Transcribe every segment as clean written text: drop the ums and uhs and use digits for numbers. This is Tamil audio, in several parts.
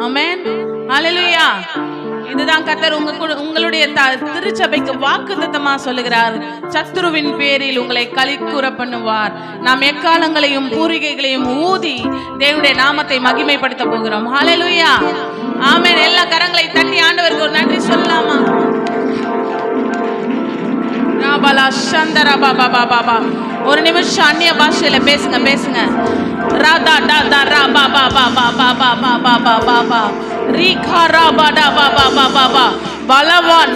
ஆமென். ஹalleluya. இதுதான் கர்த்தர் உங்களுடைய திருச்சபைக்கு வாக்குத்தத்தமா சொல்லுகிறார். சத்துருவின் பேரில் உங்களை களிக்கூற பண்ணுவார். நாம் எக்காலங்களையும் பூரிகைகளையும் ஊதி தேவனுடைய நாமத்தை மகிமைப்படுத்த போகிறோம். ஹalleluya. ஆமென். எல்லா கரங்களை தட்டி ஆண்டவருக்கு ஒரு நன்றி சொல்லலாமா? ராபலா சந்தரா பாபா பாபா. ஒரு நிமிஷம் அந்நிய பாஷையில பேசுங்க. ராதா டா ரா பாபா பாபா பாபா பாபா பாபா ரீகா ராபா டா பாபா பாபா.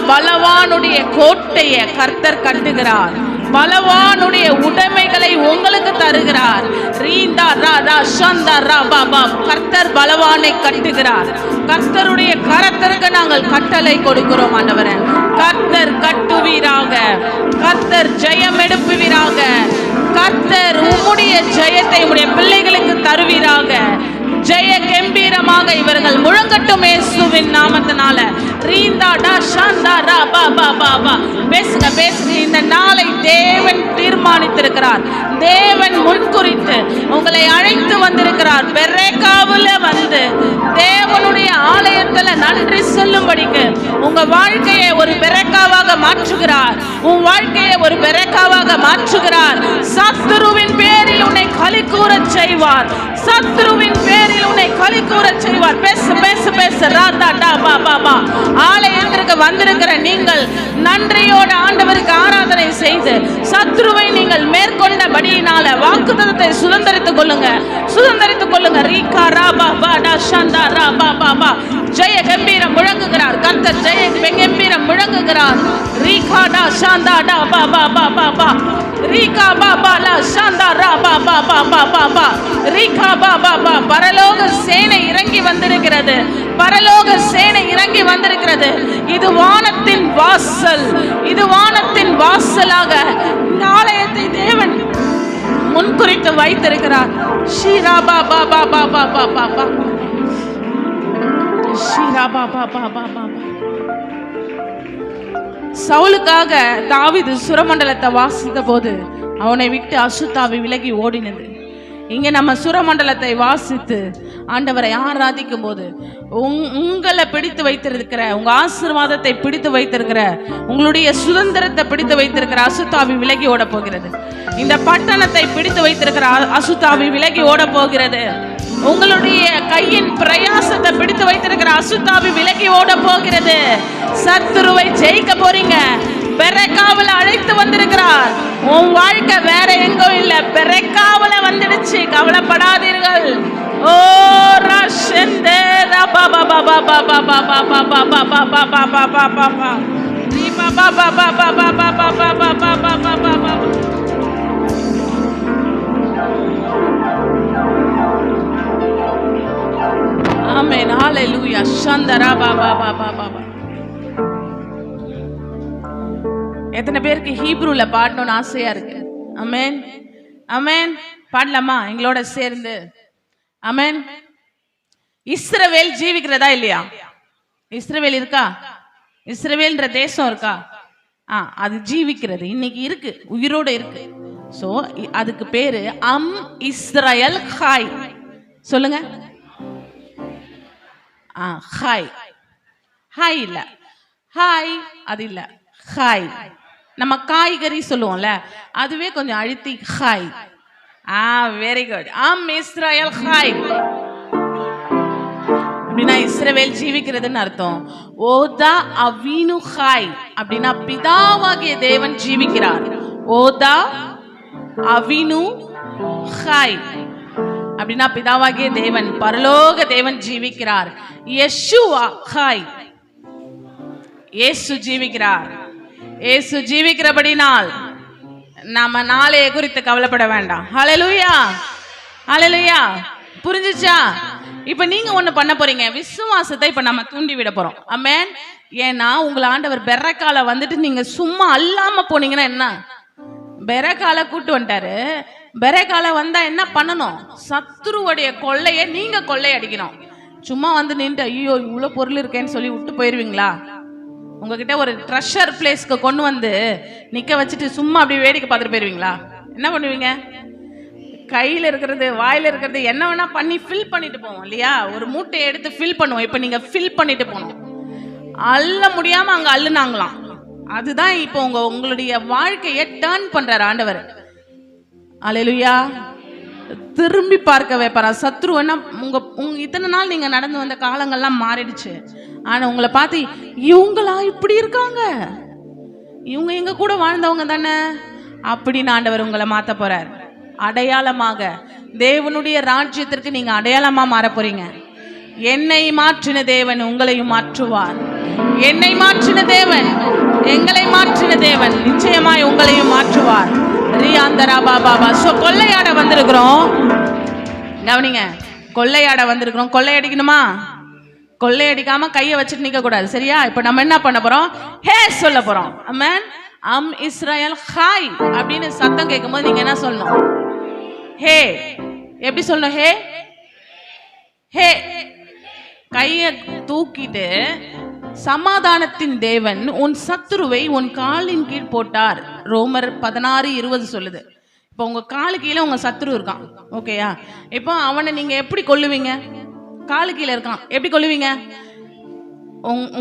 பலவானுடைய கோட்டையை கர்த்தர் கட்டுகிறார். பலவானுடைய உடைமைகளை உங்களுக்கு தருகிறார். ரீந்தா ராதா சந்தா ரா பாபா. கர்த்தர் பலவானை கட்டுகிறார். கர்த்தருடைய கரத்திற்கு நாங்கள் கட்டளை கொடுக்கிறோம் ஆண்டவரே. கர்த்தர் கட்டுவீராக. கர்த்தர் ஜெயம் எடுப்புவீராக. கர்த்தர் உம்முடைய ஜெயத்தை உம்முடைய பிள்ளைகளுக்கு தருவீராக. ஜெய கம்பீரமாக இவர்கள் முழங்கட்டும் இயேசுவின் நாமத்தினால. ரீந்தா டா ஷாந்தா ரா பாபா பாபா. பேசுங்க. இந்த நாளை தேவன் தீர்மானித்திருக்கிறார். தேவன் முன்குறித்து உங்களை அழைத்து வந்திருக்கிறார். பெரேக்காவுல வந்து தேவனுடைய ஆலயத்துல நன்றி சொல்லும்படிக்கு உங்க வாழ்க்கையை ஒரு பெரேக்காவாக மாற்றுகிறார். உன் வாழ்க்கையை ஒரு பெரேக்காவாக மாற்றுகிறார். சத்துருவின் பேரில் உன்னை களிக்கூற செய்வார். சத்துருவின் பேரில் உன்னை களிக்கூற செய்வார். பேசு ராதா டா பாபா பா. ஆலயத்திற்கு வந்திருக்கிற நீங்கள் நன்றியோடு ஆண்டவருக்கு ஆராதனை செய்து சத்ருவை நீங்கள் மேற்கொண்டபடியினால வாக்குத்தத்தத்தை சுதந்தரித்துக் கொள்ளுங்க. ரீகா ராபா பாடா சந்தா ராபா பாபா. ஜெய கம்பீரம் முழங்குகிறார். கர்த்தர் ஜெய கம்பீரம் முழங்குகிறார். ரீகா டா சந்தா டா பாபா பாபா பா. ரீகா பாபா லா சந்தா ராபா பாபா பாபா பா. ரீகா பாபா பா. பரலோக சேனை இறங்கி வந்திருக்கிறது. இது வானத்தின் வாசலாக இந்த ஆலயத்தை தேவன் முன்குறித்து வைத்திருக்கிறார். ஷீரா பாபா பாபா பாபா பாபா. ஷீரா பாபா பாபா பாபா. சவுலுக்காக தாவீது சுரமண்டலத்தை வாசித்த போது அவனை விட்டு அசுத்தாவி விலகி ஓடினது. இங்க நம்ம சுரமண்டலத்தை வாசித்து ஆண்டவரை ஆராதிக்கும் போது உங்களை பிடித்து வைத்திருக்கிற, உங்க ஆசீர்வாதத்தை பிடித்து வைத்திருக்கிற, உங்களுடைய சுதந்திரத்தை பிடித்து வைத்திருக்கிற அசுத்தாவி விலகி ஓட போகிறது. இந்த பட்டணத்தை பிடித்து வைத்திருக்கிற அசுத்தாவி விலகி ஓட போகிறது. உங்களுடைய கையின் பிரயாசத்தை பிடித்து வைத்திருக்கிற அசுத்தாவி விலகி ஓட போகிறது. சத்துருவை ஜெயிக்க போறீங்க. பெரேக்காவுல அழைத்து வந்திருக்கிறார். உன் வாழ்க்கை வேற எங்கோ இல்ல, பெரேக்காவுல வந்துடுச்சு. கவலைப்படாதீர்கள். ஓ ரஷெந்தே ரபா பாபா பாபா பாபா பாபா பாபா பாபா பாபா பாபா பா. நீ பாபா பாபா பாபா பாபா பாபா பாபா பாபா பாபா. ஆமென். ஹalleluya. சந்தரா பாபா பாபா பாபா. எத்தனை பேருக்கு ஹீப்ரூல பாடணும்னு ஆசையா இருக்கு? ஆமென். ஆமென். பாடலாமா எங்களோட சேர்ந்து? ஆமென். இஸ்ரவேல் ஜீவிக்கிறதா இல்லையா? இஸ்ரவேல் இருக்கா? இஸ்ரவேல்ன்ற தேசம் இருக்கா? அது ஜீவிக்கிறது. இன்னைக்கு இருக்கு, உயிரோட இருக்கு. சோ அதுக்கு பேரு இஸ்ரேல் ஹாய். சொல்லுங்க. ஹாய். ஹாய் இல்ல, ஹாய் அது இல்ல, ஹாய். நம்ம காய்கறி சொல்லுவோம்ல, அதுவே கொஞ்சம் அழுத்தி hi. Very good. Israel hi அப்படின்னா இஸ்ரவேல் ஜீவிக்கிறதுன்னு அர்த்தம். ஓதா அவினு ஹாய் அப்படின்னா பிதாவாகிய தேவன் ஜீவிக்கிறார். ஓதா அவினு ஹாய் அப்படின்னா பிதாவாகிய தேவன், பரலோக தேவன் ஜீவிக்கிறார். Yeshua hi. இயேசு ஜீவிக்கிறார். இயேசு ஜீவிக்கிறபடினால் நாம நாளைய குறித்து கவலைப்பட வேண்டாம். ஹல்லேலூயா. ஹல்லேலூயா. புரிஞ்சுச்சா? இப்ப நீங்க ஒண்ணு பண்ண போறீங்க. விசுவாசத்தை இப்ப நம்ம தூண்டி விட போறோம். ஆமென். ஏன்னா உங்களை ஆண்டவர் பெரக்கால வந்துட்டு நீங்க சும்மா அல்லாம போனீங்கன்னா என்ன? பெரக்கால கூட்டு வந்துட்டாரு. பெரக்கால வந்தா என்ன பண்ணணும்? சத்துருவுடைய கொள்ளைய நீங்க கொள்ளையடிக்கணும். சும்மா வந்து நின்று ஐயோ இவ்வளவு பொருள் இருக்கேன்னு சொல்லி விட்டு போயிருவீங்களா? உங்ககிட்ட ஒரு ட்ரெஷர் பிளேஸ்க்கு கொண்டு வந்து நிக்க வச்சுட்டு சும்மா அப்படி வேடிக்கை பார்த்துட்டு போயிருவீங்களா? என்ன பண்ணுவீங்க? கையில் இருக்கிறது வாயில் இருக்கிறது என்ன வேணா பண்ணி ஃபில் பண்ணிட்டு போவோம் இல்லையா? ஒரு மூட்டையை எடுத்து ஃபில் பண்ணுவோம். இப்போ நீங்க ஃபில் பண்ணிட்டு போகணும். அள்ள முடியாம அங்க அள்ளுனாங்களாம். அதுதான் இப்போ உங்களுடைய வாழ்க்கையை டர்ன் பண்றாரு ஆண்டவர். அல்லேலூயா. திரும்பி பார்க்க வைப்பாரா சத்ருவனா? உங்க இத்தனை நாள் நீங்க நடந்து வந்த காலங்கள்லாம் மாறிடுச்சு. ஆனா உங்களை பார்த்து இவங்களா இப்படி இருக்காங்க, இவங்க எங்க கூட வாழ்ந்தவங்க தானே அப்படின்னு ஆண்டவர் உங்களை மாத்த போறார். அடையாளமாக தேவனுடைய ராஜ்யத்திற்கு நீங்க அடையாளமா மாற போறீங்க. என்னை மாற்றின தேவன் உங்களையும் மாற்றுவார். என்னை மாற்றின தேவன், எங்களை மாற்றின தேவன் நிச்சயமாய் உங்களையும் மாற்றுவார். ரியாந்தரா பாபா. சோ கொள்ளையாட வந்திருக்கிறோம். கவனிங்க, கொள்ளையாட வந்திருக்கிறோம். கொள்ளையடிக்கணுமா? கொள்ளையடிக்காம கையை வச்சுட்டு நிக்க கூடாது, சரியா? இப்ப நம்ம என்ன பண்ண போறோம்? ஹே சொல்ல போறோம். ஆமென். இஸ்ராயல் ஹாய் அப்படின்னு சத்தம் கேட்கும் போது நீங்க என்ன சொல்லணும்? ஹே. எப்படி சொல்லணும்? ஹே ஹே. கைய தூக்கிட்டு, சமாதானத்தின் தேவன் உன் சத்துருவை உன் காலின் கீழ் போட்டார். ரோமர் 16:20 சொல்லுது. இப்போ உங்க காலு கீழே உங்க சத்துரு இருக்கான், ஓகேயா? இப்போ அவனை நீங்க எப்படி கொல்லுவீங்க? காலு கீழே இருக்கான், எப்படி கொல்லுவீங்க?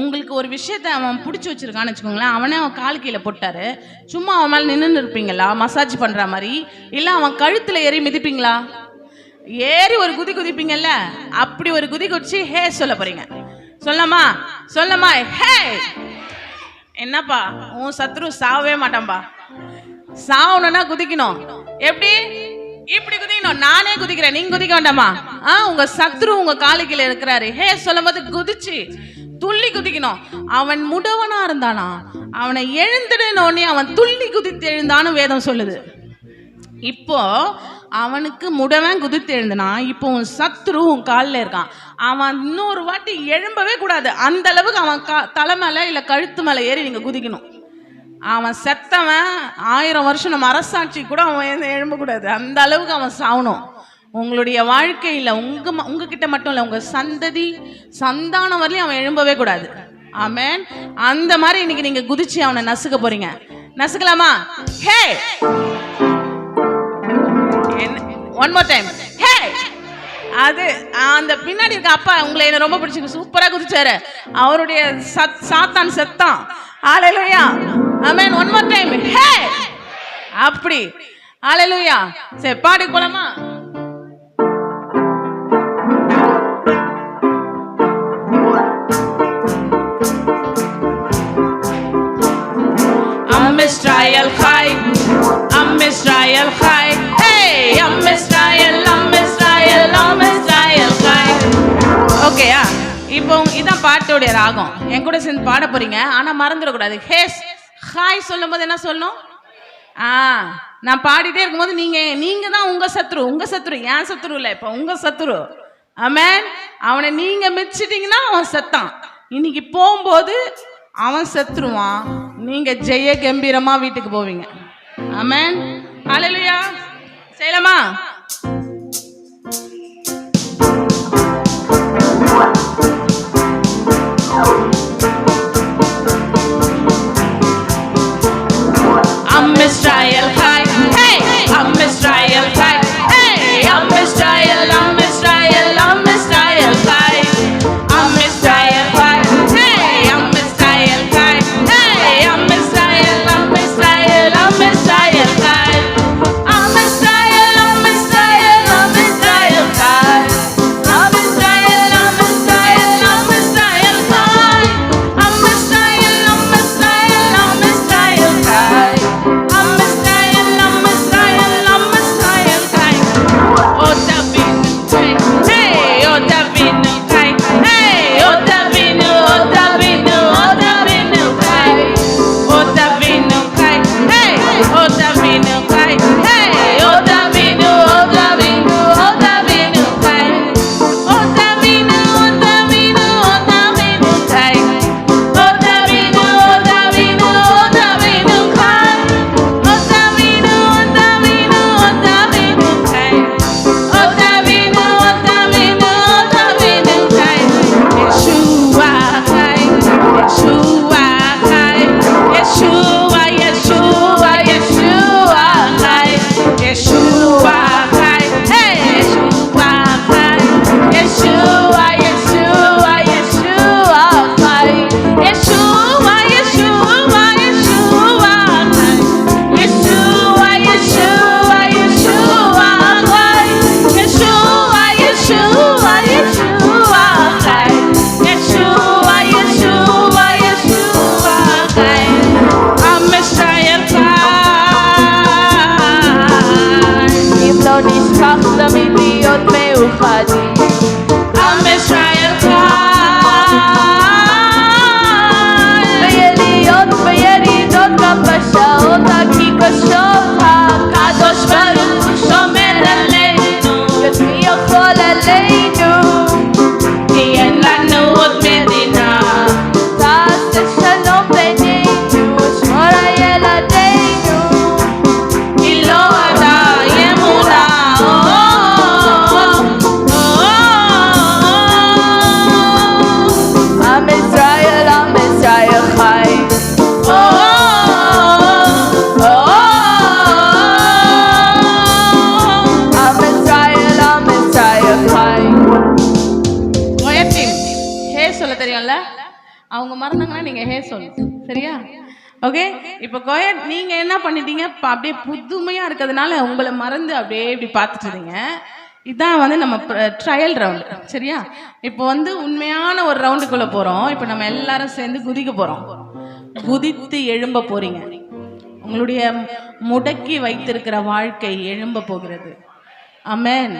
உங்களுக்கு ஒரு விஷயத்த அவன் பிடிச்சி வச்சிருக்கான்னு வச்சுக்கோங்களேன். அவனே அவன் காலு கீழே போட்டாரு, சும்மா அவன் மேலே நின்று இருப்பீங்களா மசாஜ் பண்ற மாதிரி? இல்லை அவன் கழுத்துல ஏறி மிதிப்பீங்களா? ஏறி ஒரு குதி குதிப்பீங்கல்ல, அப்படி ஒரு குதி குதிச்சு ஹே சொல்ல போறீங்க. சொல்லமா சொல்லமா? ஹே. என்னப்பா உன் சத்ரு சாவே மாட்டான்பா. சாவணும்னா குதிக்கணும். எப்படி? இப்படி குதிக்கணும். நானே குதிக்கிறேன், நீங்க குதிக்க வேண்டாமா? உங்க சத்ரு உங்க காலு கீழே இருக்கிறாரு. ஹே சொல்லும் போது குதிச்சு துள்ளி குதிக்கணும். அவன் முடவனா இருந்தானா, அவனை எழுந்துடனே அவன் துள்ளி குதித்து எழுந்தான்னு வேதம் சொல்லுது. இப்போ அவனுக்கு முடவன் குதித்து எழுந்தனா, இப்போ உன் சத்ரு உன் காலில் இருக்கான். அவன் இன்னொரு வாட்டி எழும்பவே கூடாது. அந்த அளவுக்கு அவன் தலை மேல இல்ல கழுத்து மேல ஏறி நீங்க குதிக்கணும். அவன் செத்தவன் 1000 வருஷம் நம்ம அரசாட்சி கூட அவன் எழும்ப கூடாது. அந்த அளவுக்கு அவன் சாவணும். உங்களுடைய வாழ்க்கையில் உங்ககிட்ட மட்டும் இல்லை, உங்க சந்ததி சந்தானம் வரலையும் அவன் எழும்பவே கூடாது. ஆமென். அந்த மாதிரி இன்னைக்கு நீங்க குதிச்சு அவனை நசுக்க போறீங்க. நசுக்கலாமா? Hey. One more time. Hey. அது அந்த பின்னாடி இருக்க அப்பா உங்களை என்ன ரொம்ப பிடிச்சிருக்கு, சூப்பரா குதிச்சாரு. அவருடைய சாத்தான் செத்தான். ஹalleluya. Amen. One more time. Hey. அப்படி. ஹalleluya. சரி பாடி போலாமா? Israel high, Israel high, hey, Israel high. ஓகேயா? இப்போ இதான் பாட்டோடைய ராகம். என் கூட சேர்ந்து பாட போறீங்க. ஆனா மறந்துடக்கூடாது. ஹேஸ் ஹாய் சொல்லும் போது என்ன சொல்லணும்? நான் பாடிட்டே இருக்கும்போது நீங்க தான் உங்க சத்ரு ஏன் சத்ரு இல்லை, இப்போ உங்க சத்ரு. ஆமென். அவனை நீங்க மிச்சிட்டீங்கன்னா அவன் செத்தான். இன்னைக்கு போகும்போது அவன் செத்துருவான், நீங்க ஜெய கம்பீரமா வீட்டுக்கு போவீங்க. ஆமென். ஹalleluya. செய்யலாமா? Israel high, hey, Israel high, hey, Israel high, Israel high, சொல்ல தெரியும்ல, அவங்க மறந்தாங்கன்னா நீங்க ஹே சொல்லு, சரியா? ஓகே. இப்போ கோயட் நீங்க என்ன பண்ணிட்டீங்க, அப்படியே புதுமையா இருக்கிறதுனால உங்களை மறந்து அப்படியே இப்படி பார்த்துட்டுறீங்க. இதான் வந்து நம்ம ட்ரையல் ரவுண்டு, சரியா? இப்போ வந்து உண்மையான ஒரு ரவுண்டுக்குள்ள போறோம். இப்போ நம்ம எல்லாரும் சேர்ந்து குதிக்க போறோம். குதித்து எழும்ப போறீங்க. உங்களுடைய முடக்கி வைத்திருக்கிற வாழ்க்கை எழும்ப போகிறது. ஆமென்,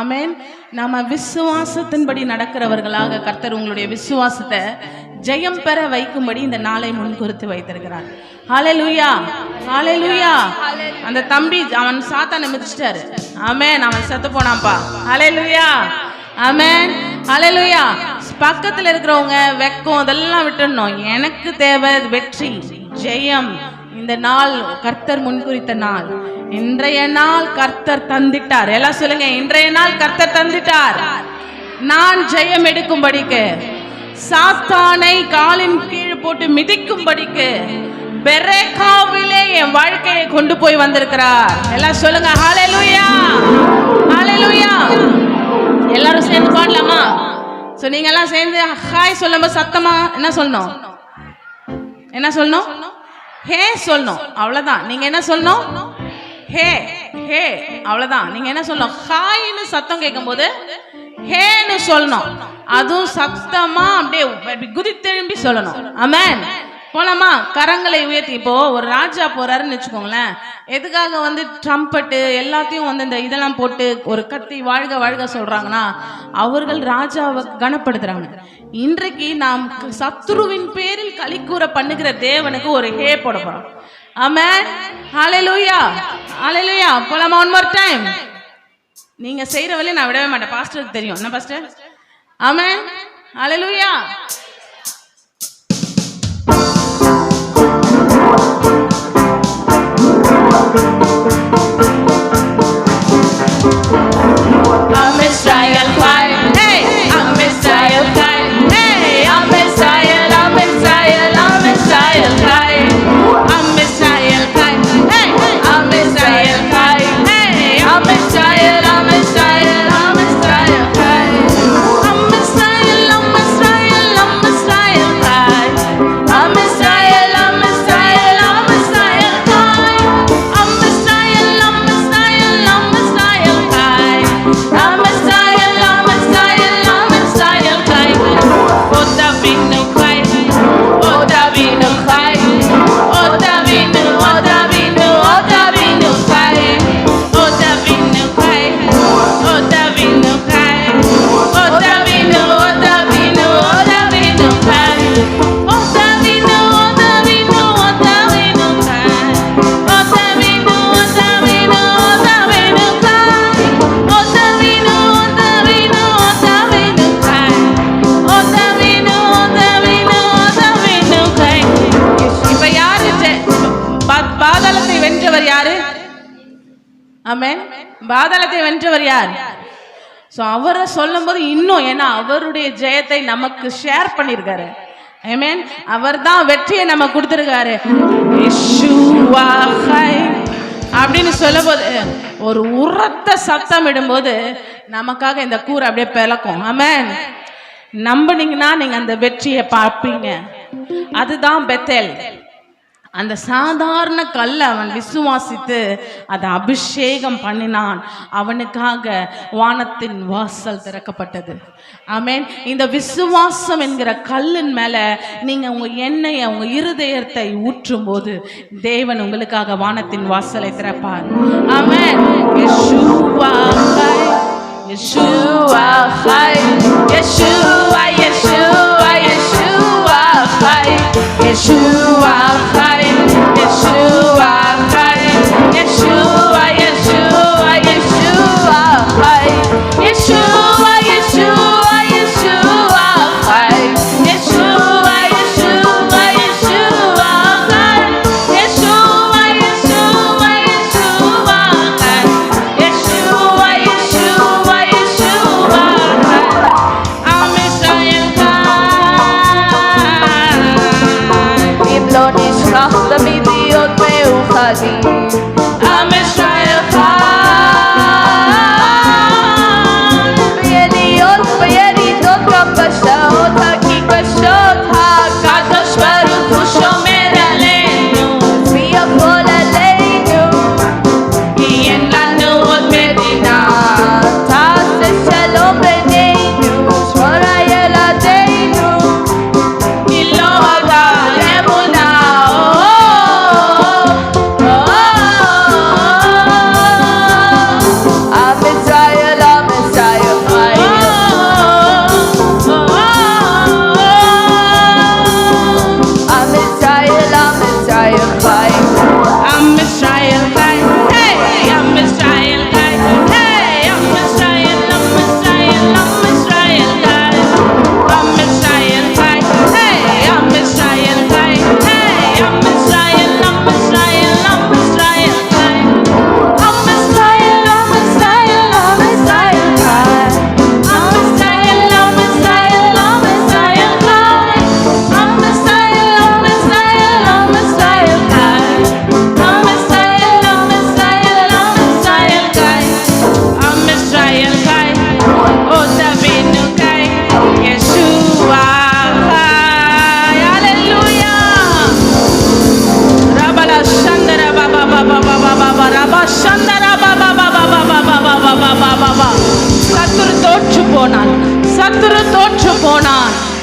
ஆமென். நம்ம விசுவாசத்தின்படி நடக்கிறவர்களாக கர்த்தர் உங்களுடைய விசுவாசத்தை ஜெயம் பெற வைக்கும்படி இந்த நாளை முன்குறித்து வைத்திருக்கிறார். ஹல்லேலூயா, ஹல்லேலூயா. அந்த தம்பி அவன் சாத்தானை மிதிச்சிட்டாரு. ஆமென். அவன் செத்து போனான்ப்பா. ஹல்லேலூயா, ஆமென், ஹல்லேலூயா. பக்கத்துல இருக்கிறவங்க வெக்கம் இதெல்லாம் விட்டுடணும். எனக்கு தேவை வெற்றி, ஜெயம். இந்த நாள் கர்த்தர் முன்குறித்த நாள். இன்றைய நாள் கர்த்தர் தந்திட்டார். எல்லாம் சொல்லுங்க, இன்றைய நாள் கர்த்தர் தந்திட்டார். நான் ஜெயம் எடுக்கும்படிக்கு, சாத்தானை காலின் கீழ் போட்டு மிதிக்கும்படிக்கு பெரேக்காவிலே என் வாழ்க்கையை கொண்டு போய் வந்திருக்கிறார். எல்லாம் சொல்லுங்க ஹல்லேலூயா, ஹல்லேலூயா. எல்லாரும் சேர்ந்து பாடலாமா? சோ நீங்க எல்லாம் சேர்ந்து ஹாய் சொல்லும்போது சத்தமா என்ன சொல்லணும்? என்ன சொல்லணும்? ஹே சொல்லணும். அவ்வளவுதான். நீங்க என்ன சொல்லணும்? ஹே, ஹே, அவ்வளவுதான். நீங்க என்ன சொல்லணும்? ஹாய்னு சத்தம் கேட்கும் போது ஹேன்னு சொல்லணும். அதுவும் சத்தமா அப்படியே குதித்தெழும்பி சொல்லணும். ஆமென். போலாமா? கரங்களை உயர்த்தி. இப்போ ஒரு ராஜா போறாருன்னு வச்சுக்கோங்களேன். எதுக்காக வந்து ட்ரம்பட்டு எல்லாத்தையும் வந்து இந்த இதெல்லாம் போட்டு ஒரு கத்தி வாழ்க வாழ்க சொல்றாங்கன்னா அவர்கள் ராஜாவை கனப்படுத்துறாங்க. இன்றைக்கு நாம் சத்துருவின் பேரில் களிக்கூற பண்ணுகிற தேவனுக்கு ஒரு ஹே போட போறோம். ஆமென், ஹல்லேலூயா, ஹல்லேலூயா. போலாமா? One more time. நீங்க செய்யற வேலையை நான் விடவே மாட்டேன். பாஸ்டருக்கு தெரியும் என்ன pastor? Amen, hallelujah. I'm Israel cry, hey, I'm Israel cry, hey, I'm Israel, I'm Israel, I'm Israel cry, I'm Israel cry, hey, I'm Israel cry, hey, I'm Israel, I'm Israel, I'm Israel cry, I'm Israel, I'm Israel, I'm Israel cry, I'm Israel, I'm Israel, I'm Israel cry, I'm Israel, I'm Israel, I'm Israel cry, I'm Israel, I'm Israel, I'm Israel cry, oh Davinu cry, oh Davinu cry, oh Davinu, oh Davinu, oh Davinu cry, oh Davinu cry, oh Davinu cry, oh Davinu, oh Davinu, oh Davinu cry, oh Davinu, oh Davinu, oh Davinu cry, oh Davinu, oh Davinu, oh Davinu cry, oh Davinu, oh Davinu, oh Davinu cry, oh Davinu, oh Davinu, oh Davinu cry. இப்ப யாரு பாதாளத்தை வென்றவர் யாரு? ஆமென். பாதாளத்தை வென்றவர் யார்? சோ அவரை சொல்லும் போது இன்னும், ஏன்னா அவருடைய ஜெயத்தை நமக்கு ஷேர் பண்ணிருக்காரு. ஆமென். அவர் தான் வெற்றியை நம்ம கொடுத்திருக்காரு. யெஷுவா ஹை அப்படின்னு சொல்லும் போது ஒரு உரத்த சத்தம் இடும்போது நமக்காக இந்த கூரை அப்படியே பிளக்கும். ஆமென். நம்பினீங்கன்னா நீங்க அந்த வெற்றியை பார்ப்பீங்க. அதுதான் பெத்தேல். அந்த சாதாரண கல்ல அவன் விசுவாசித்து அதை அபிஷேகம் பண்ணினான். அவனுக்காக வானத்தின் வாசல் திறக்கப்பட்டது. ஆமென். இந்த விசுவாசம் என்கிற கல்லின் மேல நீங்க உங்க எண்ணெயை, உங்க இருதயத்தை ஊற்றும் போது தேவன் உங்களுக்காக வானத்தின் வாசலை திறப்பார். ஆமென். யெஷுவா ஹை, யெஷுவா ஹை, யெஷுவா, யெஷுவா, யெஷுவா ஹை, யெஷுவா ஹை, யெஷுவா ஹை, யெஷுவா, யெஷுவா, யெஷுவா ஹை, யெஷுவா, யெஷுவா, யெஷுவா ஹை, யெஷுவா, யெஷுவா, யெஷுவா ஹை, யெஷுவா, யெஷுவா, யெஷுவா ஹை, யெஷுவா, யெஷுவா, யெஷுவா ஹை. I'm Israel cry.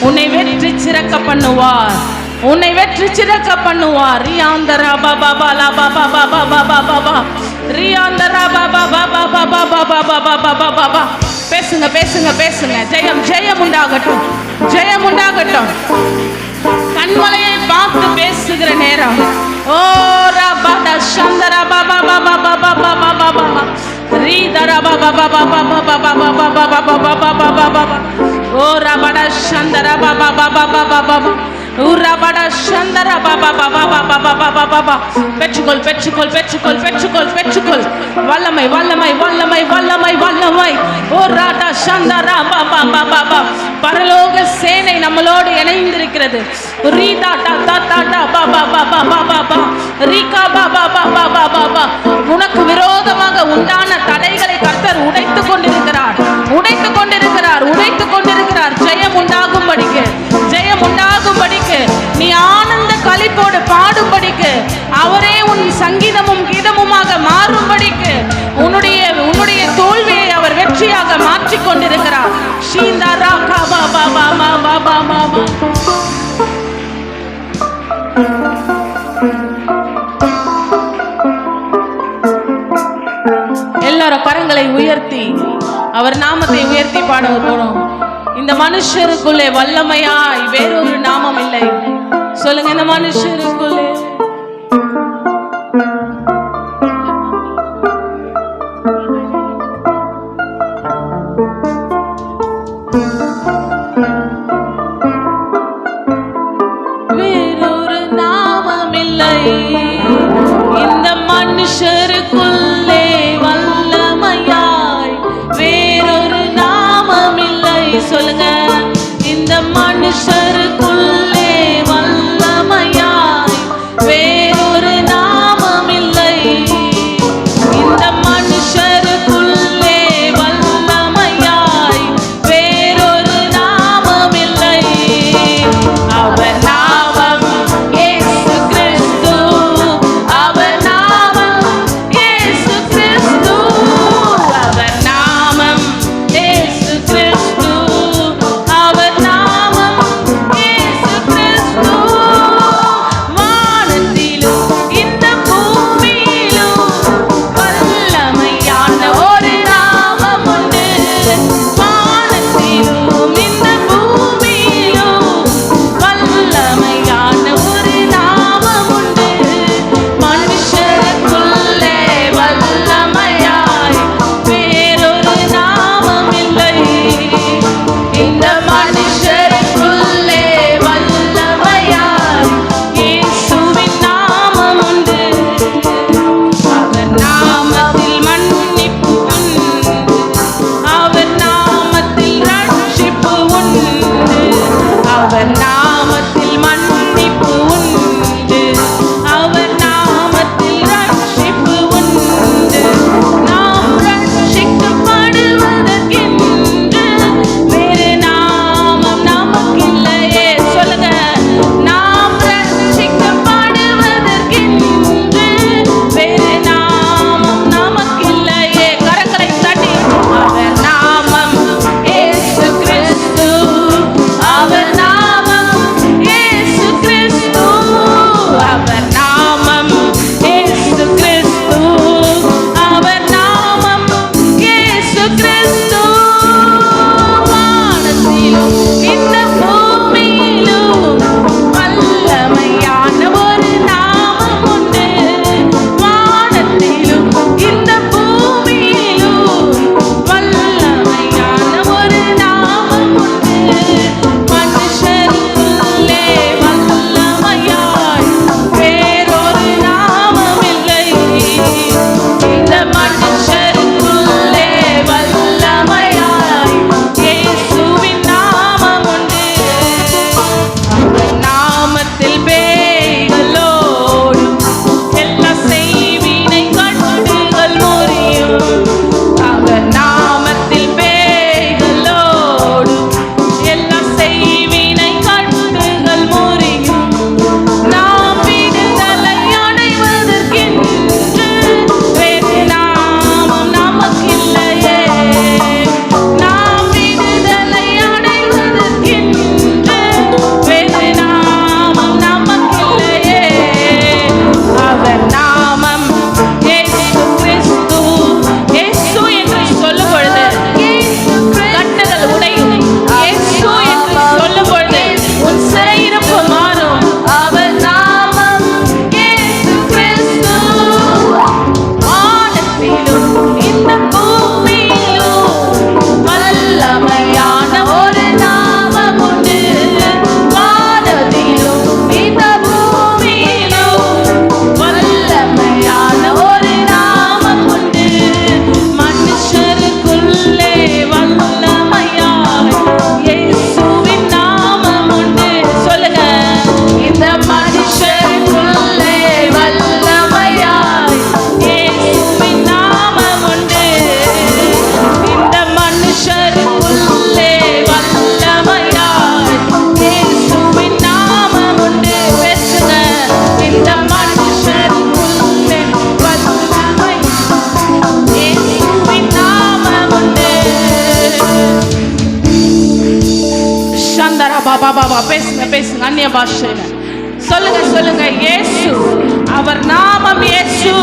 உன்னை வெற்றி சிறக்க பண்ணுவார், உன்னை வெற்றி சிறக்க பண்ணுவார். ரியாந்தரா பாபா பாலா பாபா பாபா பாபா பாபா ரியாந்தரா பாபா பாபா பாபா பாபா பாபா பாபா பாபா. பேசுங்க பேசுங்க பேசுங்க. ஜெயம் ஜெயம் உண்டாகட்டும், ஜெயம் உண்டாகட்டும். கண்மலையை பார்த்து பேசுகிற நேரம். ஓ ரபா சந்தரா பாபா பாபா பாபா பாபா பாபா ரீதரா பாபா பாபா பாபா பாபா பாபா பாபா பாபா பாபா. ஓ ரபா சந்தரா பாபா பாபா பாபா பாபா உரபடா சந்தரா பாபா பாபா பாபா பாபா பாபா. பெற்றுக்கொள் பெற்றுக்கொள் பெற்றுக்கொள் பெற்றுக்கொள் பெற்றுக்கொள். வல்லமை வல்லமை வல்லமை வல்லமை வல்லமை. ஓ ராடா சந்தரா பாபா பாபா பாபா. பரலோக சேனை நம்மளோடு இணைந்திருக்கிறது. ரீதா டா டா டா டா பாபா பாபா பாபா பாபா ரீகா பாபா பாபா பாபா பாபா. உனக்கு விரோதமாக உண்டான தடைகளை கர்த்தர் உடைத்துக் கொண்டிருக்கிறார், உடைத்துக் கொண்டிருக்கிறார், உடைத்துக் கொண்டிருக்கிறார். ஜெயம் உண்டாகும்படிக்கு, ஜெயம் உண்டாகும்படிக்கு, நீ ஆனந்த களிப்போடு பாடும்படிக்கு, அவரே உன் சங்கீதமும் கீதமுமாக மாறும்படிக்கு, உன்னுடைய தோல்வியை அவர் வெற்றியாக மாற்றிக் கொண்டிருக்கிறார். ஷீந்தரா காபா பாபா பாபா பாபா. எல்லாரும் கரங்களை உயர்த்தி அவர் நாமத்தை உயர்த்தி பாட போறோம். இந்த மனுஷருக்குள்ளே வல்லமையாய் வேறொரு நாமம் இல்லை. சொல்லுங்க, இந்த மனுஷருக்குள்ளே வேறொரு நாமம் இல்லை. இந்த மனுஷருக்குள்ளே வல்லமையாய் வேறொரு நாமம் இல்லை. சொல்லுங்க, இந்த மனுஷருக்குள்ளே வல்லமையாய் வேறொரு நாமம் இல்லை. இந்த மனுஷருக்குள்ளே வல்லமையாய் வேறொரு நாமம் இல்லை. அவர் நாமம் இயேசு கிறிஸ்து, அவர் நாமம் இயேசு கிறிஸ்து, அவர் நாமம் இயேசு கிறிஸ்து, அவர் நாமம் இயேசு கிறிஸ்து. வானத்திலும் இந்த பூமியிலும் வல்லமையான ஒரு நாமம் உண்டு. வானத்திலும் இந்த பூமியிலும் வல்லமையான ஒரு நாமம் உண்டு. மனுஷருக்குள்ளே வல்லமையாய் வேறொரு நாமம் இல்லை. இந்த மனுஷருக்குள்ளே வல்லமையாய் இயேசுவின் நாமம் உண்டு. அவர் நாமத்தில் மன்னிப்பு உண்டு, அவர் நாமத்தில் ரட்சிப்பு உண்டு, அவர் நாமத்தில் மன்னிப்பு உண்டு, அவர் நாமத்தில் ரட்சிப்பு உண்டு. நாம் ரட்சிக்கப்படுவதற்கென்று வேறு நாமம் நமக்கில்லையே. சொல்லுங்க, நாம் ரட்சிக்கப்படுவதற்கென்று வேறு நாமம் நமக்கில்லையே. கரங்களை தட்டி, அவர் நாமம் இயேசு கிறிஸ்து, அவர் நாமம் பா. பேசுங்க பேசுங்க அந்நிய பாஷையில சொல்லுங்க சொல்லுங்க. இயேசு, அவர் நாமம் இயேசு.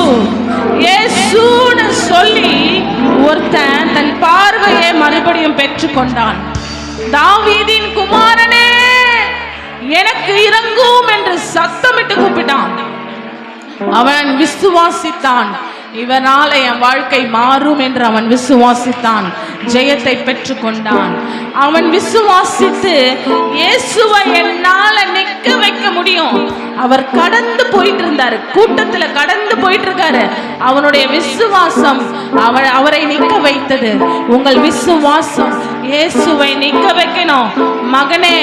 இயேசுன்னு சொல்லி ஒருத்தன் தன் பார்வையை மறுபடியும் பெற்றுக்கொண்டான். தாவீதின் குமாரனே எனக்கு இறங்கும் என்று சத்தமிட்டு கூப்பிட்டான். அவன் விசுவாசித்தான். இவனால என் வாழ்க்கை மாறும் என்று அவன் விசுவாசித்தான். ஜெயத்தை பெற்றுக்கொண்டான். அவன் விசுவாசித்து இயேசுவை என்னால நிற்க வைக்க முடியும். அவர் கடந்து போயிட்டு இருந்தாரு, கூட்டத்துல கடந்து போயிட்டு இருக்காரு. அவனுடைய விசுவாசம் அவரை நிற்க வைத்தது. உங்கள் விசுவாசம் இயேசுவை நிற்க வைக்கணும். மகனே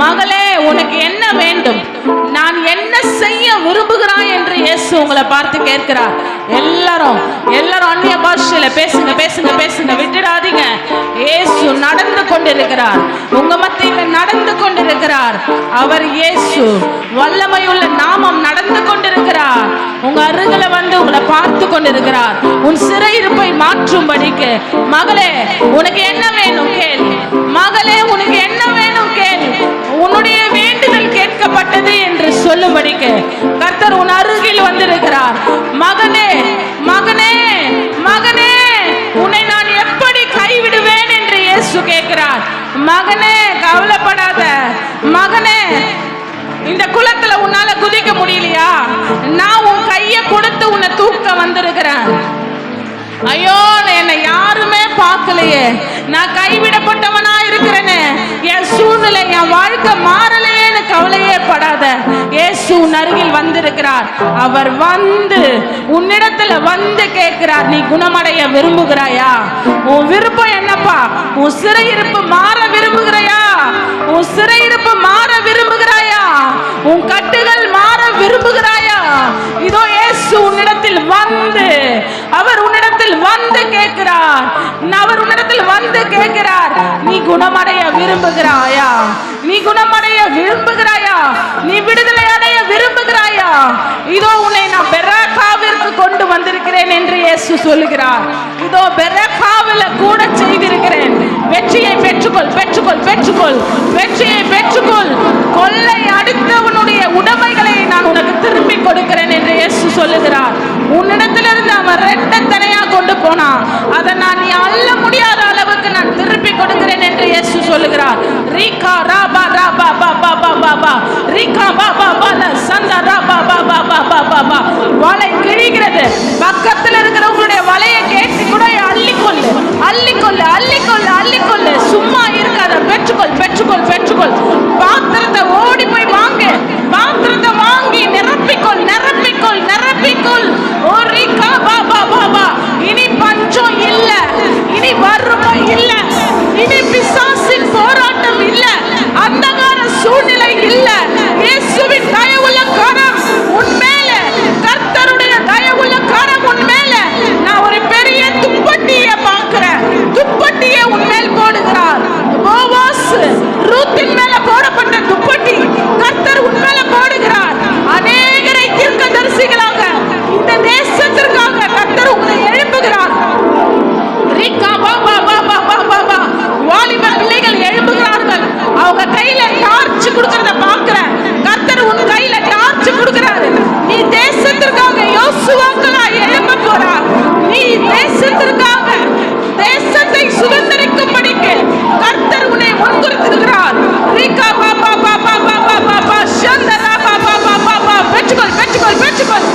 மகளே, உனக்கு என்ன வேண்டும்? நான் என்ன செய்ய விரும்புகிறாய் என்று இயேசு உங்களை பார்த்து கேட்கிறார். எல்லாரும் அந்நிய பாஷையில பேசுங்க பேசுங்க பேசுங்க, விட்டுடாதீங்க. இயேசு நடந்து கொண்டிருக்கிறார், உங்க மத்தியில நடந்து கொண்டிருக்கிறார். அவர் இயேசு, வல்லமையுள்ள நாமம் நடந்து கொண்டிருக்கிறார். உங்க அருகில வந்து உங்களை பார்த்து கொண்டிருக்கிறார். உன் சிறையிருப்பை மாற்றும்படிக்கு. மகளே உனக்கு என்ன வேணும் கேள். மகளே உனக்கு என்ன வேணும் கேள். உன்னுடைய வேண்டுதல் கேட்கப்பட்டது என்று சொல்லும்படிக்கு கர்த்தர் உன் அருகில் வந்திருக்கிறார். மகனே மகனே மகனே, உன்னை நான் எப்படி கைவிடுவேன் என்று இயேசு கேட்கிறார். மகனே கவலைப்படாத. மகனே, இந்த குளத்துல உன்னால குதிக்க முடியலையா? நான் உன் கையை கொடுத்து உன்னை தூக்க வந்திருக்கிறேன். ஐயோ, என்னை யாருமே பார்க்கலையே, நான் கைவிடப்பட்டவனா இருக்கிறேன்னு, என் சூழ்நிலை என் வாழ்க்கை மாறலையேன்னு கவலையே படாத. இயேசு உன் அருகில் வந்திருக்கிறார். அவர் வந்து உன்னிடத்துல வந்து கேட்கிறார், நீ குணமடைய விரும்புகிறாயா? உன் விருப்பம் என்னப்பா? உன் சிறையிருப்பு மாற விரும்புகிறாயா? உன் சிறையிருப்பு மாற விரும்புகிறாயா? உன் கட்டுகள் மாற விரும்புகிறாயா? இதோ இயேசு உன்னிடத்தில் வந்து, அவர் உன்னிடத்தில் வந்து கேட்கிறார். அவர் உன்னிடத்தில் வந்து கேட்கிறார், நீ குணமடைய விரும்புகிறாயா? நீ குணமடைய விரும்புகிறாயா? நீ விடுதலை அடைய விரும்புகிறாயா? இதோ உன்னை நான் பெரேக்காவிற்கு கொண்டு வந்திருக்கிறேன் என்று இயேசு சொல்லுகிறார். இதோ பெரேக்காவில கூட செய்திருக்கிறேன். வெற்றியை பெற்றுக்கொள் பெற்றுக்கொள் பெற்றுக்கொள், வெற்றியை பெற்றுக்கொள். கொள்ளை அடித்தவனுடைய உடைமைகளை நான் உனக்கு திருப்பி கொடுக்கிறேன் என்று இயேசு சொல்லுகிறார். உன்னிடத்திலிருந்து அவன் ரெட்டத்தனையா கொண்டு போனான், அதை நான் நீ அள்ள முடியாத அளவுக்கு நான் திருப்பி கொடுக்கிறேன் என்று இயேசு சொல்லுகிறார். ரீகா ராபா ராபா பாபா பாபா ரீகா பாபா பால சந்தா ராபா பாபா பாபா பாபா. வலை கிழிகிறது. பக்கத்தில் இருக்கிறவங்களுடைய வலையை கேட்டு கூட அள்ளிக்கொள்ளு அள்ளிக்கொள்ளு அள்ளிக்கொள்ளு அள்ளிக்கொள்ளு. சும்மா இருக்காத. பெற்றுக்கொள் பெற்றுக்கொள் பெற்றுக்கொள். பாத்திரத்தை ஓடி போய் வாங்கு. பாத்திரத்தை வாங்கி நிரப்பிக்கொள் நிரப்பிக்கொள் நிரப்பிக்கொள். ஓ ரீகா பாபா பாபா. இனி பஞ்சம் இல்ல, இனி வறுமை இல்ல, இனி பிசாசின் போராட்டம் இல்ல, அந்தகார சூழ்நிலை இல்ல. இயேசுவின் தயவுள்ள கரம் உன் மேல, கர்த்தருடைய தயவுள்ள கரம் உன் மேல. நான் ஒரு பெரிய துப்பட்டியை பார்க்கிறேன். துப்பட்டியை உன் மேல் போடுகிறார். போவாஸ் ரூத்தின் மேல போடப்பட்ட துப்பட்டி கர்த்தர் உன் மேல போடுகிறார். அநேகரை தீர்க்கதரிசிகளாக இந்த தேசத்திற்காக கர்த்தர் உங்களை எழுப்புகிறார். வாலிப பிள்ளைகள் எழுப்புகிறார்கள். அவங்க கையில டார்ச் கொடுக்கறத பார்க்கிறேன். கர்த்தர் உன் கையில டார்ச் கொடுக்கிறாரு. நீ தேசத்திற்காக யோசுவாக்களா எழும்ப போறார். நீ தேசத்திற்காக தேசத்தை சுதந்திரிக்கும்படிக்கு கர்த்தர் உன்னை முன்குறித்திருக்கிறார். ரீகா பாபா பாபா பாபா பாபா சந்தரா பாபா பாபா பாபா. பெற்றுக்கொள் பெற்றுக்கொள் பெற்றுக்கொள்.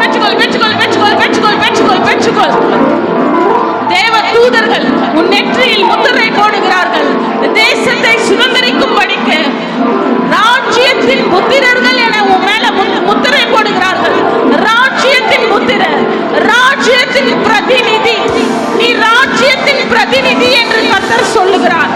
பெற்றுக்கொள் பெற்றுக்கொள் பெற்றுக்கொள் பெற்றுக்கொள் பெற்றுக்கொள் பெற்றுக்கொள். தேவ தூதர்கள் உன் நெற்றியில் முத்திரை போடுகிறார்கள். தேசத்தை சுதந்திரிக்கும் படிக்க ராஜ்யத்தின் முத்திரர்கள் என உன் மேல முத்திரை போடுகிறார்கள். ராஜ்யத்தின் முத்திரர், ராஜ்யத்தின் பிரதிநிதி. நீ ராஜ்யத்தின் பிரதிநிதி என்று கர்த்தர் சொல்லுகிறார்.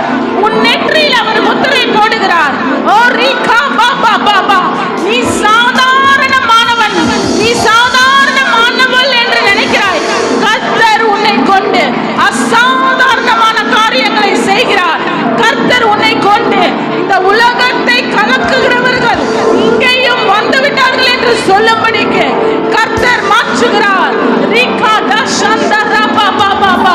உன் நெற்றியில் அவர் முத்திரை போடுகிறார். ஓ ரீகா பாபா பாபா. நீ சாதாரணமானவன், நீ சாதாரணமானவள் என்று நினைக்கிறாய். கர்த்தர் உன்னை கொண்டு அசாதாரணமான காரியங்களை செய்கிறார். கர்த்தர் உன்னை கொண்டு இந்த உலகத்தை கலக்குகிறவர்கள் இங்கேயும் வந்துவிட்டார்கள் என்று சொல்லும்படிக்கு கர்த்தர் மாற்றுகிறார். ரீகா தஷந்தரா பாபா பாபா.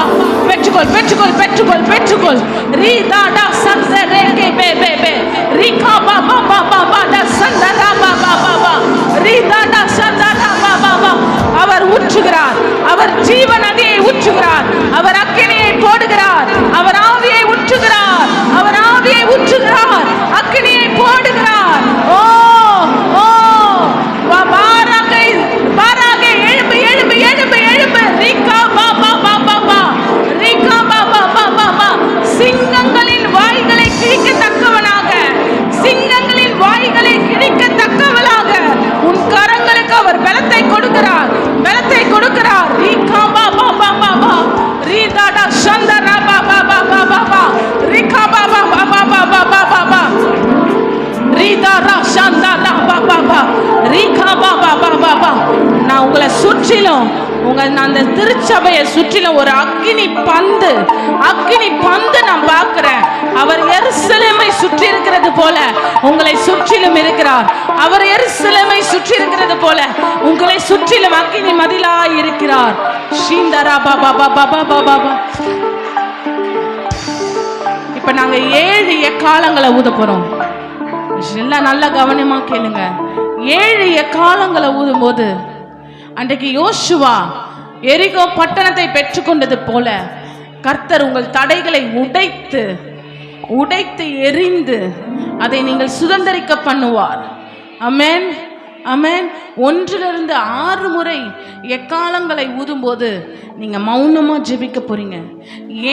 பெற்றுக்கொள் பெற்றுக்கொள் பெற்றுக்கொள் பெற்றுக்கொள். ரீதாடா சந்தரேகே பே பே பே ரீகா பா பா பா பா பா ட சந்தரா பா பா பா பா ரீதாடா சந்தரா பா பா பா. அவர் ஊற்றுகிறார், அவர் ஜீவ நதியை ஊற்றுகிறார், அவர் அக்கினியை போடுகிறார், அவர் ஆவியை ஊற்றுகிறார், அவர் ஆவியை ஊற்றுகிறார், அக்கினியை போடுகிறார். ஓ ஓ பாராகை பாராகை எழும்பு எழும்பு எழும்பு எழும்பு. ரீகா பா பா பா பா பா ரீகா பா பா பா பா பா. சிங்கங்களின் வாய்களை கிழிக்கத்தக்கவனாக, சிங்கங்களின் வாய்களை கிழிக்கத்தக்கவனாக உன் கரங்களுக்கு அவர் பலத்தை கொடுக்கிறார், பலத்தை கொடுக்கிறார். ரீகா பா பா பா பா பா ரீதாடா சந்தரா பா பா பா பா பா பா ரீகா பா பா பா பா பா பா பா பா பா ரீதாடா சந்தரா பா பா பா ரீகா பா பா பா பா பா. நான் உங்களை சுற்றிலும் அந்த திருச்சபையை சுற்றிலும் ஒரு அக்கினி பந்து நான் பார்க்கிறேன். அவர் எருசலேமை சுற்றி இருக்கிறது போல உங்களை சுற்றிலும் இருக்கிறார். அவர் எருசலேமை சுற்றி இருக்கிறது போல உங்களை சுற்றிலும் அக்கினி மதிலாய் இருக்கிறார். ஷீந்தரா பாபா பாபா பாபா பாபா. இப்ப நாங்க 7 எக்காலங்களை ஊத போறோம். எல்லாம் நல்ல கவனமா கேளுங்க. 7 எக்காலங்களை ஊதும் போது அன்றைக்கு யோசுவா எரிகோ பட்டணத்தை பெற்றுக்கொண்டது போல கர்த்தர் உங்கள் தடைகளை உடைத்து எரிந்து அதை நீங்கள் சுதந்திரிக்க பண்ணுவார். ஆமென் ஆமென். 1 to 6 முறை எக்காலங்களை ஊதும்போது நீங்க மௌனமா ஜெபிக்க போறீங்க.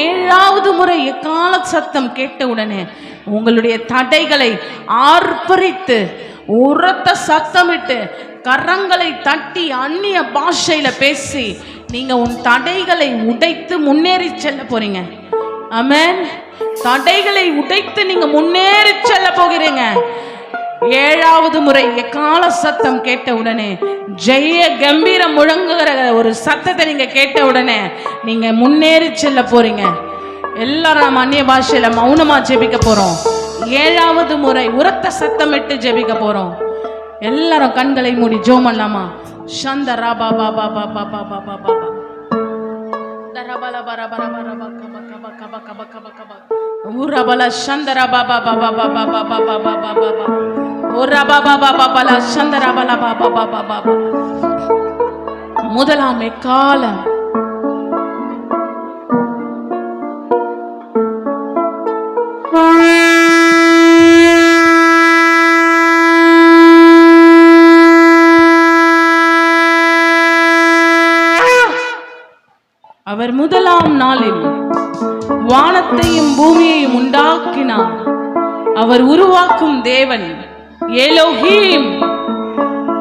7வது முறை எக்கால சத்தம் கேட்ட உடனே உங்களுடைய தடைகளை ஆர்ப்பரித்து உரத்த சத்தமிட்டு கரங்களை தட்டி அந்நிய பாஷையில பேசி நீங்க உன் தடைகளை உடைத்து முன்னேறி செல்ல போறீங்க. ஆமென். தடைகளை உடைத்து நீங்க முன்னேறி செல்ல போகிறீங்க. 7வது முறை எக்கால சத்தம் கேட்ட உடனே ஜெய கம்பீரம் முழங்குகிற ஒரு சத்தத்தை நீங்க கேட்ட உடனே நீங்க முன்னேறி செல்ல போறீங்க. எல்லாரும் நம்ம அந்நிய பாஷையில மௌனமா ஜெபிக்க போறோம். 7வது முறை உரத்த சத்தமிட்டு ஜெபிக்க போறோம். எல்லாரும் கண்களை மூடி ஜெபம் பண்ணலாமா? சந்தரா பாபா பாபா பாபா பாபா பாபா தரபல பரபர பரப கப கப கப கப கப கப உரபல சந்தரா பாபா பாபா பாபா பாபா பாபா பாபா உரபா பாபா பாபா சந்தரா பல பாபா பாபா பாபா. முதலாம் எக்காலம் அவர் முதலாம் நாளில் வானத்தையும் பூமியையும் உண்டாக்கினார். அவர் உருவாக்கும் தேவன் எலோஹீம்.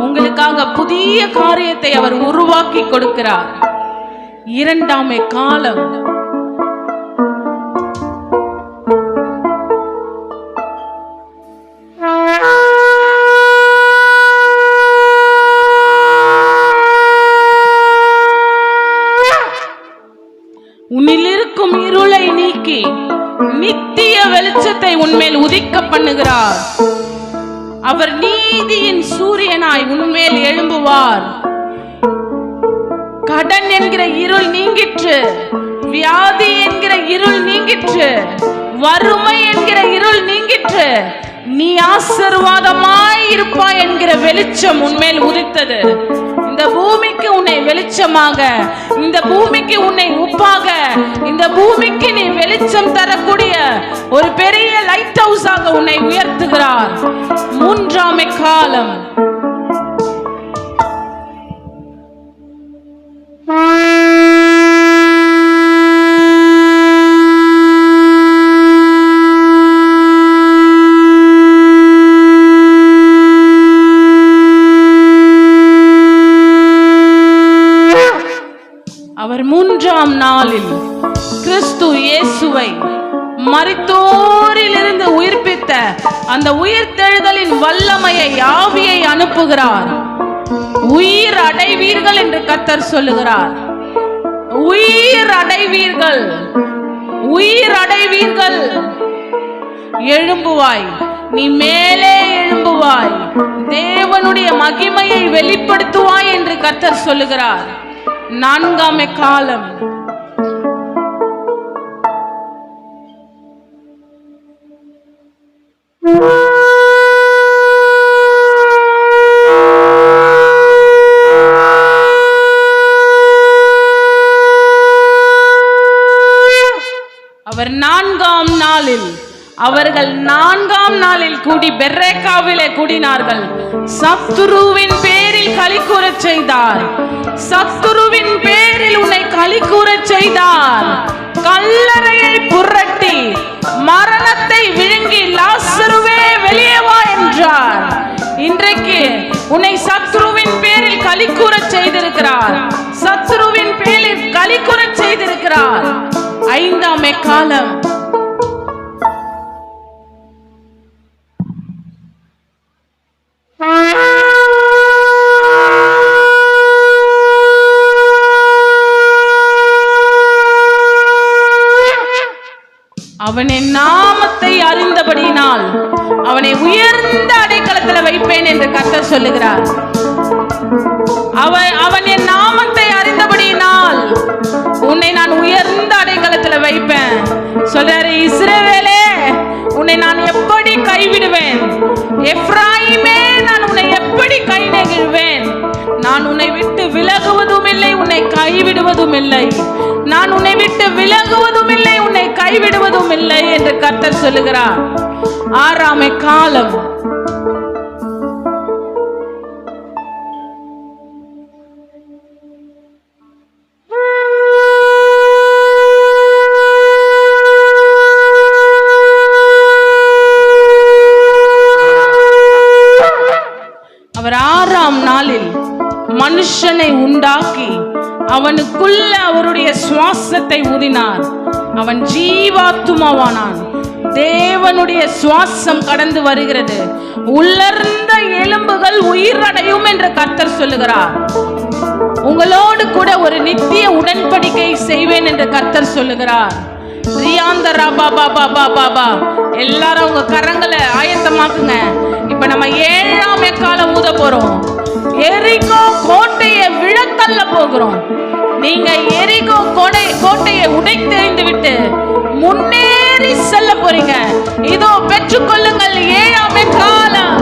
உங்களுக்காக புதிய காரியத்தை அவர் உருவாக்கி கொடுக்கிறார். 2ஆம் எக்காலம் உன்னிலிருக்கும் இருளை நீக்கி நித்திய வெளிச்சத்தை உன்மேல் உதிக்க பண்ணுகிறார். அவர் நீதியின் சூரியனாய் உன்மேல் எழும்புவார். கடன் என்கிற இருள் நீங்கிற்று, வியாதி என்கிற இருள் நீங்கிற்று, வறுமை என்கிற இருள் நீங்கிற்று. நீ ஆசீர்வாதமாய் இருப்பாய் என்கிற வெளிச்சம் உன்மேல் உதித்தது. இந்த பூமிக்கு உன்னை வெளிச்சமாக, இந்த பூமிக்கு உன்னை உப்பாக, இந்த பூமிக்கு நீ வெளிச்சம் தரக்கூடிய ஒரு பெரிய லைட் ஹவுஸாக உன்னை உயர்த்துகிறார். 3ஆம் எக்காலம் அவர் 3ஆம் நாளில் கிறிஸ்து இயேசுவை மரித்தோரிலிருந்து உயிர்ப்பித்த அந்த உயிர்த்தெழுதலின் வல்லமையை, ஆவியை அனுப்புகிறார். உயிர் அடைவீர்கள் என்று கர்த்தர் சொல்லுகிறார். உயிர் அடைவீர்கள், உயிர் அடைவீர்கள். எழும்புவாய், நீ மேலே எழும்புவாய், தேவனுடைய மகிமையை வெளிப்படுத்துவாய் என்று கர்த்தர் சொல்லுகிறார். 4ஆம் எக்காலம் அவர் அவர்கள் 4ஆம் நாளில் கூடி பெர்ரேக்காவிலே கூடினார்கள். சத்துருவின் பேரில் களி கூறச் செய்தார். சத்துருவின் பேரில் உன்னை களி கூறச் செய்தார். கல்லறையை புரட்டி மரணத்தை விழுங்கி லாசருவே வெளியே வா என்றார். இன்றைக்கு உன்னை சத்துருவின் பேரில் களி கூறச் செய்திருக்கிறார். சத்துருவின் பேரில் களி கூறச் செய்திருக்கிறார். 5ஆம் எக்காலம். அவன் என் நாமத்தை அறிந்தபடியினால் அவனை உயர்ந்த அடைக்கலத்தில் வைப்பேன் என்று கர்த்தர் சொல்லுகிறார். அவன் என் நாமத்தை அறிந்தபடியினால் உன்னை நான் உயர்ந்த அடைக்கலத்தில் வைப்பேன் சொல்றாரு. இஸ்ரவேலே, உன்னை நான் எப்படி கைவிடுவேன்? எப்ராயிமே, நான் உன்னை எப்படி கை நெகிழ்வேன்? நான் உன்னை விட்டு விலகுவதும் இல்லை, உன்னை கைவிடுவதும் இல்லை. நான் உன்னை விட்டு விலகுவதும் இல்லை, உன்னை கைவிடுவதும் இல்லை என்று கர்த்தர் சொல்லுகிறார். 6ஆம் எக்காலம். அவர் 6ஆம் நாளில் மனுஷனை உண்டாக்கி அவனுக்குள்ள அவருடைய சுவாசத்தை ஊதினார். அவன் ஜீவாத்துமாவானான். தேவனுடைய சுவாசம் கடந்து வருகிறது. உலர்ந்த எலும்புகள் உயிரடையும் என்று கர்த்தர் சொல்லுகிறார். உங்களோடு கூட ஒரு நித்திய உடன்படிக்கை செய்வேன் என்று கர்த்தர் சொல்லுகிறார். எல்லாரும் உங்க கரங்களை ஆயத்தமாக்குங்க. இப்ப நம்ம 7ஆம் எக்காலம் ஊத போறோம். எரிகோ கோட்டையை விழத்தள்ள போகிறோம். நீங்க எரிகோ கோட்டையை உடைத்தெறிந்து விட்டு முன்னேறி செல்ல போறீங்க. இதோ பெற்றுக்கொள்ளுங்கள் 7ஆம் எக்காலம்.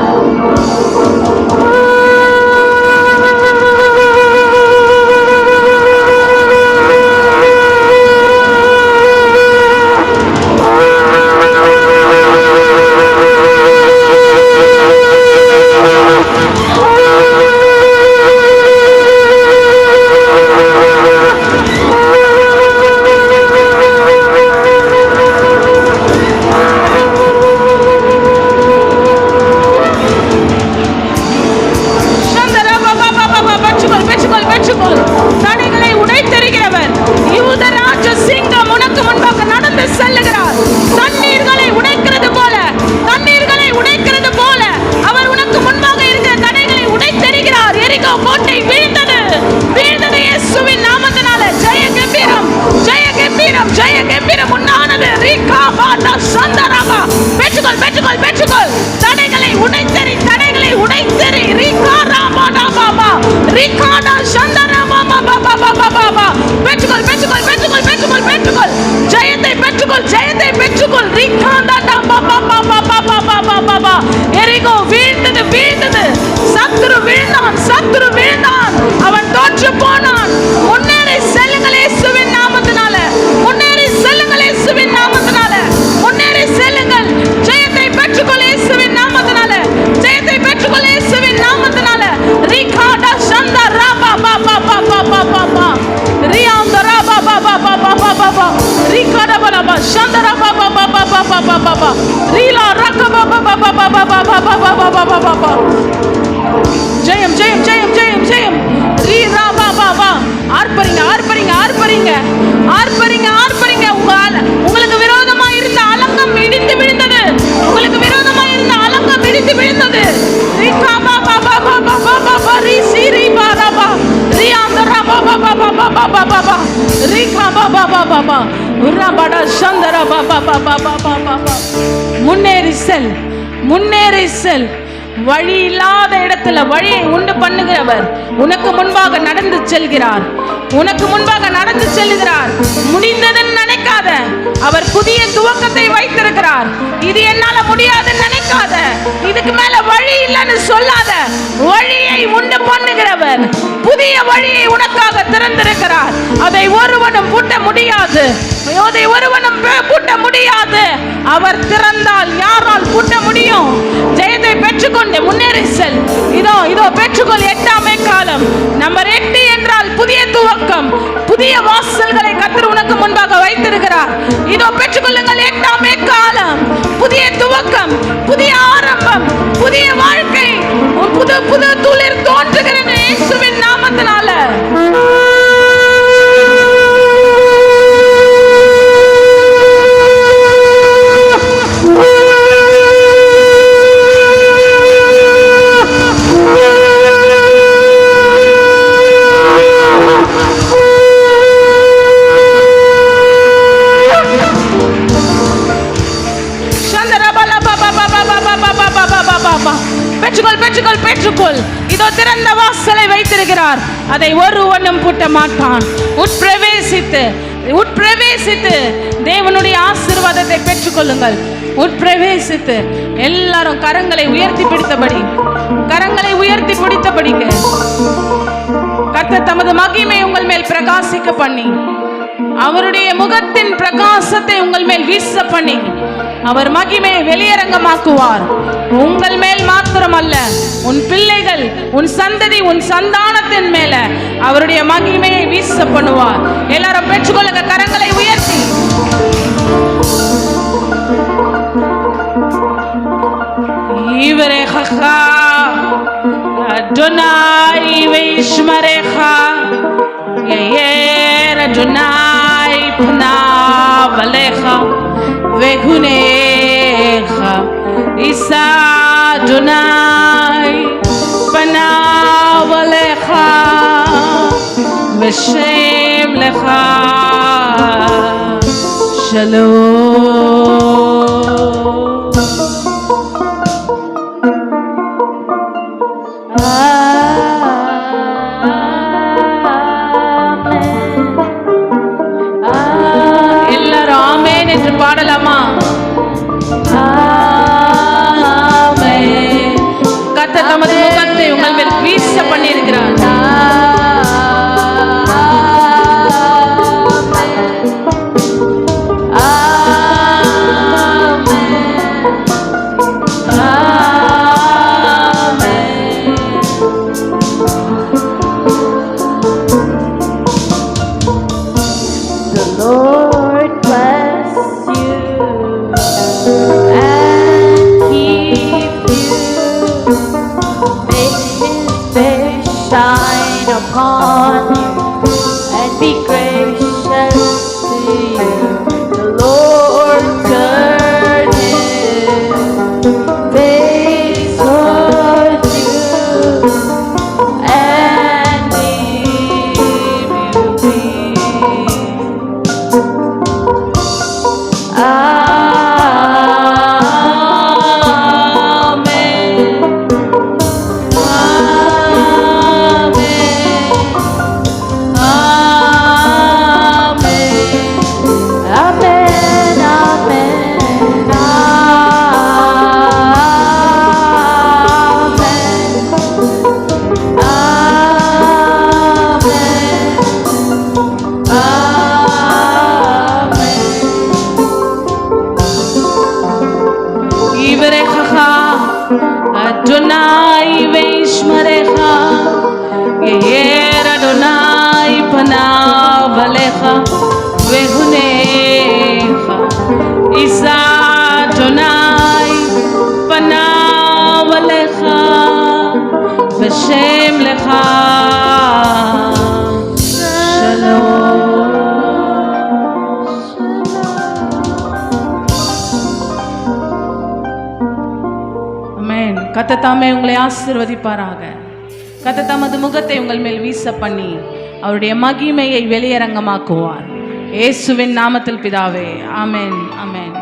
அவன் தோற்று போனான். முன்னேறி செல்லுங்கள் இயேசுவின் நாமத்தினால. முன்னேறி செல்லுங்கள் இயேசுவின் நாமத்தினால. முன்னேறி செல்லுங்கள். ஜெயத்தை பெற்றுக்கொள் இயேசுவின் நாமத்தினால. ஜெயத்தை பெற்றுக்கொள் இயேசுவின் நாமத்தினால. ரிகாடா சந்தா ராபா பாபா பாபா பாபா பாபா ரியாந்த ராபா பாபா பாபா பாபா பாபா ரிகாடா பாபா சந்தா பாபா பாபா பாபா பாபா ரீலா ரக்கபா பாபா பாபா பாபா பாபா பாபா பாபா. ஜெயம் ஜெயம் ஜெயம் ஜெயம் ஜெயம். ரீரா பாபா பா. ஆர்ப்பரிங்க ஆர்ப்பரிங்க ஆர்ப்பரிங்க ஆர்ப்பரிங்க ஆர்ப்பரிங்க. உங்களுக்கு விரோதமா இருந்த அலங்கம் இடிந்து விழுந்தது. உங்களுக்கு விரோதமா இருந்த அலங்கம் இடிந்து விழுந்தது. ரிகா பாபா பாபா பாபா பாபா ரி சிரி பாபா ரியாந்த ராபா பாபா பாபா பாபா பாபா ரிகா பாபா பாபா பாபா உரபட சந்தர பாபா பாபா பாபா பாபா. முன்னேறி செல், முன்னேறி செல். வழி இல்லாத இடத்துல வழியை உண்டு பண்ணுகிறவர் உனக்கு முன்பாக நடந்து செல்கிறார். உனக்கு முன்பாக நடந்து செல்கிறார். முடிந்ததுன்னு நினைக்காத. அவர் புதிய துவக்கத்தை வைத்திருக்கிறார். இது என்னால முடியாதுன்னு நினைக்காத. இதுக்கு மேல வழி இல்லைன்னு சொல்லாத. வழியை உண்டு பண்ணுகிற ஆகிறவர் புதிய வழியை உனக்காக திறந்திருக்கிறார். அதை ஒருவனும் பூட்ட முடியாது, அதை ஒருவனும் பூட்ட முடியாது. அவர் திறந்தால் யாரால் பூட்ட முடியும்? ஜெயத்தை பெற்றுக்கொண்டு முன்னேறி செல். இதோ இதோ பெற்றுக்கொள். 8ஆம் காலம் நம்பர் 8 என்றால் புதிய துவக்கம், புதிய வாசல்களை கர்த்தர் உனக்கு முன்பாக வைத்திருக்கிறார். இதோ பெற்றுக்கொள்ளுங்கள். 8ஆம் காலம், புதிய துவக்கம், புதிய ஆரம்பம், புதிய வாழ்க்கை, புது புது துளிர் தோன்றுகிறது இயேசுவின் நாமத்தினால. பெற்றுக்கொள். இதோ திறந்த வாசலை வைத்திருக்கிறார், அதை ஒருவனும் பூட்ட மாட்டான். உட்பிரவேசித்து தேவனுடைய ஆசீர்வாதத்தை பெற்றுக்கொள்ளுங்கள். உட்பிரவேசித்து எல்லாரும் கரங்களை உயர்த்தி பிடித்தபடிக்கு கர்த்தர் தமது மகிமை உங்கள் மேல் பிரகாசிக்க பண்ணி, அவருடைய முகத்தின் பிரகாசத்தை உங்கள் மேல் வீச பண்ணி, அவர் மகிமையை வெளியரங்கமாக்குவார். உங்கள் மேல் மாத்திரமல்ல, உன் பிள்ளைகள், உன் சந்ததி, உன் சந்தானத்தின் மேல அவருடைய மகிமையை வீச பண்ணுவார். எல்லாரும் பெற்றுக்கொள்ளுங்க, கரங்களை உயர்த்தி. இவரேஹா அடோனாய் வைஷ்மரேஹா யேர் அடோனாய் பனாவலேஹா vehunecha isa Adonai panav alecha v'shem lecha shalom. பாடலாமா? கர்த்தர் தமது முகத்தை உங்கள் மேல் வீச பண்ணியிருக்கிறார். Upon you and be gracious to you. The Lord turn His face towards you and give you peace. Adonai veishmarecha yer Adonai panav alecha vehunecha isa Adonai panav alecha v'shem lecha shalom. கர்த்தர் தாமே உங்களை ஆசீர்வதிப்பாராக. கர்த்தர் தமது முகத்தை உங்கள் மேல் வீச பண்ணி அவருடைய மகிமையை வெளியரங்கமாக்குவார். இயேசுவின் நாமத்தில் பிதாவே, ஆமென், ஆமென்.